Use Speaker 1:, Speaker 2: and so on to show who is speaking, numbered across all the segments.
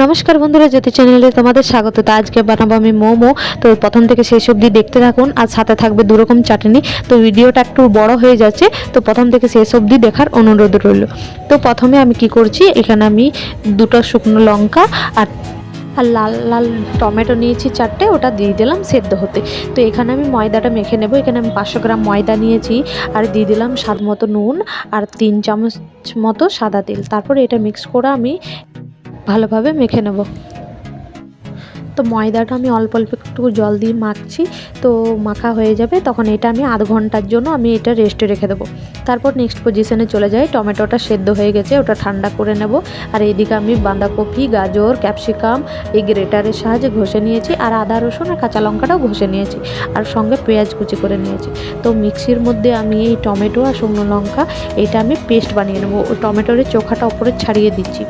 Speaker 1: নমস্কার বন্ধুরা, জ্যোতি চ্যানেলে তোমাদের স্বাগত। তো আজকে বানাবো আমি মোমো। তো প্রথম থেকে শেষ অবধি দেখতে থাকুন, আর সাথে থাকবে দুরকম চাটনি। তো ভিডিওটা একটু বড় হয়ে যাচ্ছে, তো প্রথম থেকে শেষ অবধি দেখার অনুরোধ রইল। তো প্রথমে আমি কি করছি, এখানে আমি দুটো শুকনো লঙ্কা আর আর লাল লাল টমেটো নিয়েছি চারটে, ওটা দিয়ে দিলাম সেদ্ধ হতে। তো এখানে আমি ময়দাটা মেখে নেব। এখানে আমি 500 গ্রাম ময়দা নিয়েছি, আর দিয়ে দিলাম স্বাদ মতো নুন আর 3 চামচ মতো সাদা তেল। তারপরে এটা মিক্স করে আমি ভালোভাবে মেখে নেব। তো ময়দাটা আমি অল্প অল্প একটু জল দিয়ে মাখছি। তো মাখা হয়ে যাবে তখন এটা আমি আধ ঘন্টার জন্য আমি এটা রেস্টে রেখে দেবো। তারপর নেক্সট পজিশনে চলে যাই। টমেটোটা সেদ্ধ হয়ে গেছে, ওটা ঠান্ডা করে নেব। আর এইদিকে আমি বাঁধাকপি, গাজর, ক্যাপসিকাম এই গ্রেটারের সাহায্যে ঘষে নিয়েছি, আর আদা রসুন আর কাঁচা লঙ্কাটাও ঘষে নিয়েছি, আর সঙ্গে পেঁয়াজ কুচি করে নিয়েছি। তো মিক্সির মধ্যে আমি এই টমেটো আর শুকনো লঙ্কা এটা আমি পেস্ট বানিয়ে নেবো। ওই টমেটোর চোখাটা ওপরে ছাড়িয়ে দিচ্ছি।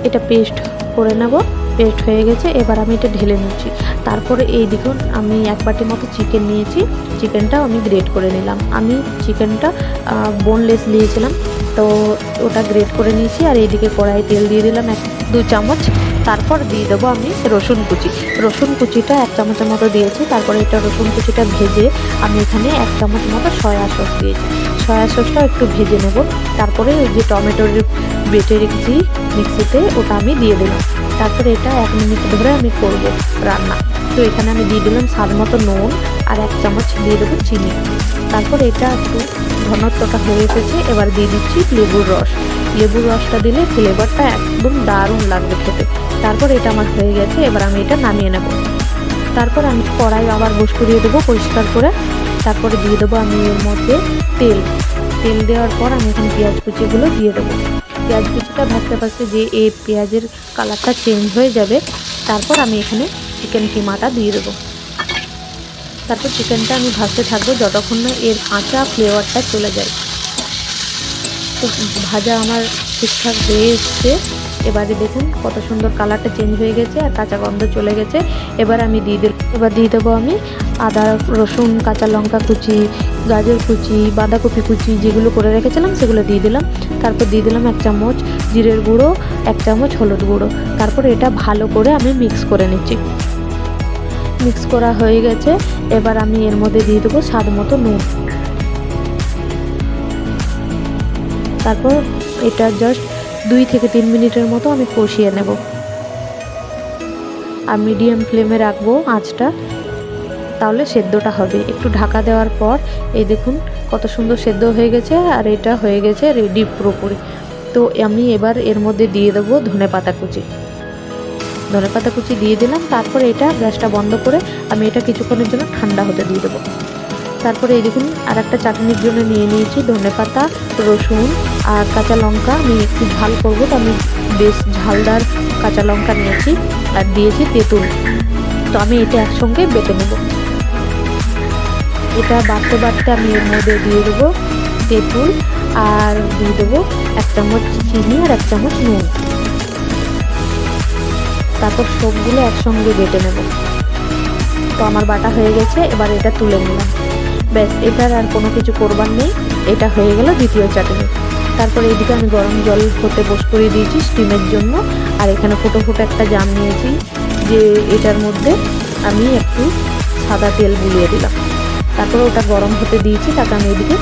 Speaker 1: এটা পেস্ট করে নেব। পেস্ট হয়ে গেছে, এবার আমি এটা ঢেলে নিচ্ছি। তারপরে এই দেখুন আমি 1 বাটি মতো চিকেন নিয়েছি, চিকেনটাও আমি গ্রেট করে নিলাম। আমি চিকেনটা বোনলেস নিয়েছিলাম, তো ওটা গ্রেট করে নিয়েছি। আর এইদিকে কড়াই তেল দিয়ে দিলাম 1-2 চামচ। তারপর দিয়ে দেবো আমি রসুন কুচি। রসুন কুচিটা 1 চামচের মতো দিয়েছি। তারপরে এটা রসুন কুচিটা ভেজে আমি এখানে 1 চামচ মতো সয়া সস দিয়েছি। সয়া সসটা একটু ভেজে নেব। তারপরে ওই যে টমেটোর বেটে রেখেছি মিক্সিতে, ওটা আমি দিয়ে দিলাম। তারপরে এটা 1 মিনিট ধরে আমি করব রান্না। তো এখানে আমি দিয়ে দিলাম স্বাদ মতো নুন, আর 1 চামচ দিয়ে দেবো চিনি। তারপর এটা একটু ঘনত্বটা হয়ে এসেছে, এবার দিয়ে দিচ্ছি লেবুর রস। লেবুর রসটা দিলে ফ্লেভারটা একদম দারুণ লাগবে খেতে। তারপর এটা আমার হয়ে গেছে, এবার আমি এটা নামিয়ে নেব। তারপর আমি কড়াই আবার বসিয়ে দেবো পরিষ্কার করে। তারপরে দিয়ে দেবো আমি এর মধ্যে তেল। তেল দেওয়ার পর আমি এখানে পেঁয়াজ কুচিগুলো দিয়ে দেবো। পেঁয়াজ কুচিটা ভাজতে ভাজতে যে এই পেঁয়াজের কালারটা চেঞ্জ হয়ে যাবে, তারপর আমি এখানে চিকেন কিমাটা দিয়ে দেবো। তারপর চিকেনটা আমি ভাজতে থাকবো যতক্ষণ না এর কাঁচা ফ্লেভারটা চলে যায়। তো ভাজা আমার ঠিকঠাক হয়ে এসছে। এবারে দেখুন কত সুন্দর কালারটা চেঞ্জ হয়ে গেছে, আর কাঁচা গন্ধ চলে গেছে। এবার দিয়ে দেবো আমি আদা রসুন কাঁচা লঙ্কা কুচি, গাজর কুচি, বাঁধাকপি কুচি যেগুলো করে রেখেছিলাম সেগুলো দিয়ে দিলাম। তারপর দিয়ে দিলাম 1 চামচ জিরের গুঁড়ো, 1 চামচ হলুদ গুঁড়ো। তারপর এটা ভালো করে আমি মিক্স করে নিচ্ছি। মিক্স করা হয়ে গেছে, এবার আমি এর মধ্যে দিয়ে দেবো স্বাদ মতো নুন। তারপর এটা জাস্ট 2 থেকে 3 মিনিটের মতো আমি কষিয়ে নেব, আর মিডিয়াম ফ্লেমে রাখবো আঁচটা, তাহলে সেদ্ধটা হবে। একটু ঢাকা দেওয়ার পর এই দেখুন কত সুন্দর সেদ্ধ হয়ে গেছে, আর এটা হয়ে গেছে রেডি পুরোপুরি। তো আমি এবার এর মধ্যে দিয়ে দেবো ধনেপাতা কুচি। ধনেপাতা কুচি দিয়ে দিলাম। তারপর এটা গ্যাসটা বন্ধ করে আমি এটা কিছুক্ষণের জন্য ঠান্ডা হতে দিয়ে দেবো। তারপরে এই দেখুন আর একটা চাটনির জন্য নিয়ে নিয়েছি ধনেপাতা, রসুন আর কাঁচা লঙ্কা। আমি একটু ঝাল করবো, তো আমি বেশ ঝালদার কাঁচা লঙ্কা নিয়েছি, আর দিয়েছি তেঁতুল। তো আমি এটা একসঙ্গে বেটে নেব। এটা বাটতে বাটতে আমি এর মধ্যে দিয়ে দেবো তেঁতুল, আর দিয়ে দেবো 1 চামচ চিনি আর 1 চামচ নুন। তারপর সবগুলো একসঙ্গে বেটে নেব। তো আমার বাটা হয়ে গেছে, এবার এটা তুলে নিলাম। ব্যাস, এটার আর কোনো কিছু করবার নেই। এটা হয়ে গেল দ্বিতীয় চাটনি। তারপর এইদিকে আমি গরম জল হতে করে দিয়েছি স্টিমের জন্য, আর এখানে ফুটো ফুটো একটা জাম নিয়েছি, যে এটার মধ্যে আমি একটু সাদা তেল গুলিয়ে দিলাম। তারপরে ওটা গরম হতে দিয়েছি। তারপর আমি এদিকে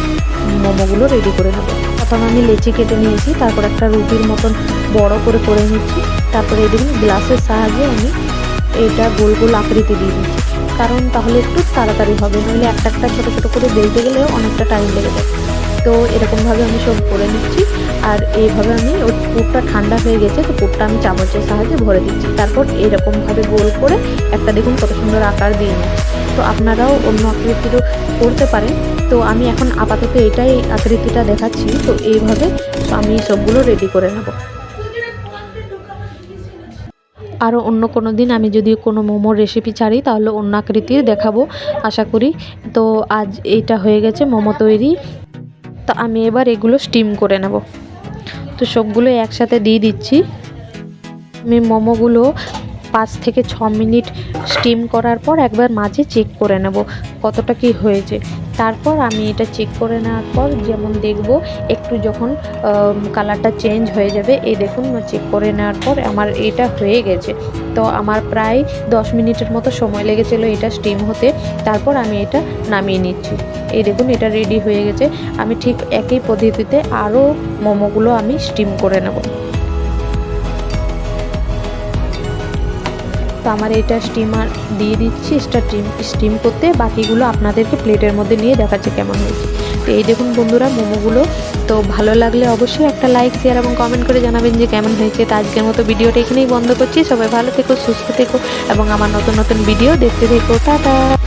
Speaker 1: মোমোগুলো রেডি করে নেব। প্রথম আমি লেচি কেটে নিয়েছি, তারপর একটা রুটির মতন বড় করে নিচ্ছি। তারপরে এদিকে গ্লাসের সাহায্যে আমি এটা গোল গোল আকৃতি দিয়ে দিচ্ছি, কারণ তাহলে একটু তাড়াতাড়ি হবে, নইলে একটা একটা ছোটো ছোটো করে বেলতে গেলেও অনেকটা টাইম লেগে যায়। তো এরকমভাবে আমি সব করে নিচ্ছি, আর এইভাবে আমি ওই পুরটা ঠান্ডা হয়ে গেছে, তো পুরটা আমি চামচের সাহায্যে ভরে দিচ্ছি। তারপর এরকমভাবে গোল করে একটা দেখুন কত সুন্দর আকার দিয়ে নিচ্ছি। তো আপনারাও অন্য আকৃতিরও করতে পারেন। তো আমি এখন আপাতত এটাই আকৃতিটা দেখাচ্ছি। তো এইভাবে আমি সবগুলো রেডি করে নেব। আরও অন্য কোনো দিন আমি যদি কোনো মোমোর রেসিপি ছাড়ি তাহলে অন্য আকৃতির দেখাবো আশা করি। তো আজ এইটা হয়ে গেছে মোমো তৈরি। তো আমি এবার এগুলো স্টিম করে নেব। তো সবগুলো একসাথে দিয়ে দিচ্ছি। আমি মোমোগুলো 5 থেকে 6 মিনিট স্টিম করার পর একবার মাঝে চেক করে নেব কতটা কি হয়েছে। তারপর আমি এটা চেক করে নেওয়ার পর যেমন দেখব একটু যখন কালারটা চেঞ্জ হয়ে যাবে, এই দেখুন চেক করে নেওয়ার পর আমার এটা হয়ে গেছে। তো আমার প্রায় 10 মিনিটের মতো সময় লেগেছিলো এটা স্টিম হতে। তারপর আমি এটা নামিয়ে নিচ্ছি। এই দেখুন এটা রেডি হয়ে গেছে। আমি ঠিক একই পদ্ধতিতে আরও মোমোগুলো আমি স্টিম করে নেব। তো আমার এটা স্টিমার দিয়ে দিচ্ছি স্টিম করতে, বাকিগুলো আপনাদেরকে প্লেটের মধ্যে নিয়ে দেখাচ্ছে কেমন হয়েছে। তো এই দেখুন বন্ধুরা মোমোগুলো। তো ভালো লাগলে অবশ্যই একটা লাইক, শেয়ার এবং কমেন্ট করে জানাবেন যে কেমন হয়েছে। তো আজকের মতো ভিডিওটা এখানেই বন্ধ করছি। সবাই ভালো থেকো, সুস্থ থেকো এবং আমার নতুন নতুন ভিডিও দেখতে থেকো। টাটা।